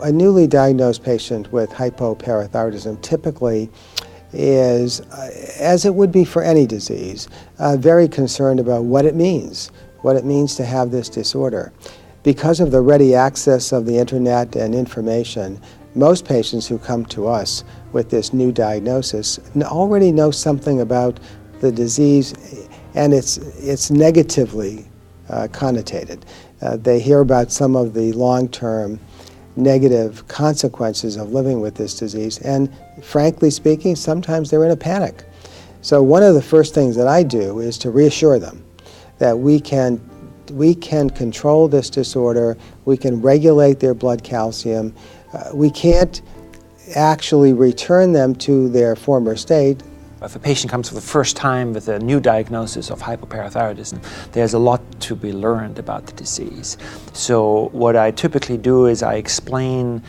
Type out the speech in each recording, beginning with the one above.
A newly diagnosed patient with hypoparathyroidism typically is, as it would be for any disease, very concerned about what it means to have this disorder. Because of the ready access of the internet and information, most patients who come to us with this new diagnosis already know something about the disease, and it's negatively connotated. They hear about some of the long-term negative consequences of living with this disease, and frankly speaking, sometimes they're in a panic. So one of the first things that I do is to reassure them that we can control this disorder, we can regulate their blood calcium, we can't actually return them to their former state. If a patient comes for the first time with a new diagnosis of hypoparathyroidism, there's a lot to be learned about the disease. So what I typically do is I explain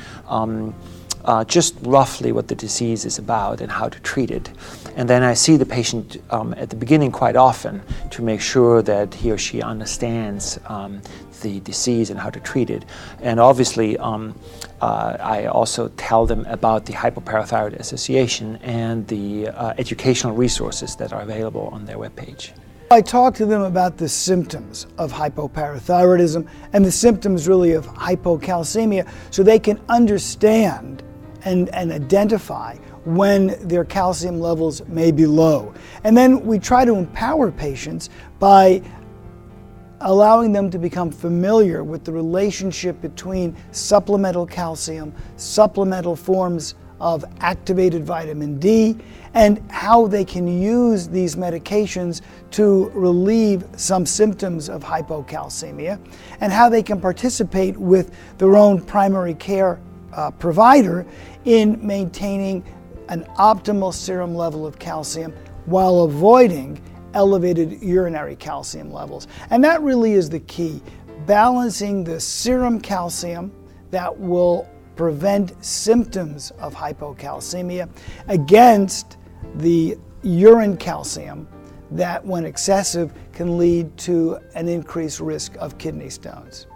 just roughly what the disease is about and how to treat it. And then I see the patient at the beginning quite often to make sure that he or she understands the disease and how to treat it. And obviously, I also tell them about the Hypoparathyroid Association and the educational resources that are available on their webpage. I talk to them about the symptoms of hypoparathyroidism and the symptoms really of hypocalcemia so they can understand and identify when their calcium levels may be low. And then we try to empower patients by allowing them to become familiar with the relationship between supplemental calcium, supplemental forms of activated vitamin D, and how they can use these medications to relieve some symptoms of hypocalcemia, and how they can participate with their own primary care provider in maintaining an optimal serum level of calcium while avoiding elevated urinary calcium levels. And that really is the key, balancing the serum calcium that will prevent symptoms of hypocalcemia against the urine calcium that, when excessive, can lead to an increased risk of kidney stones.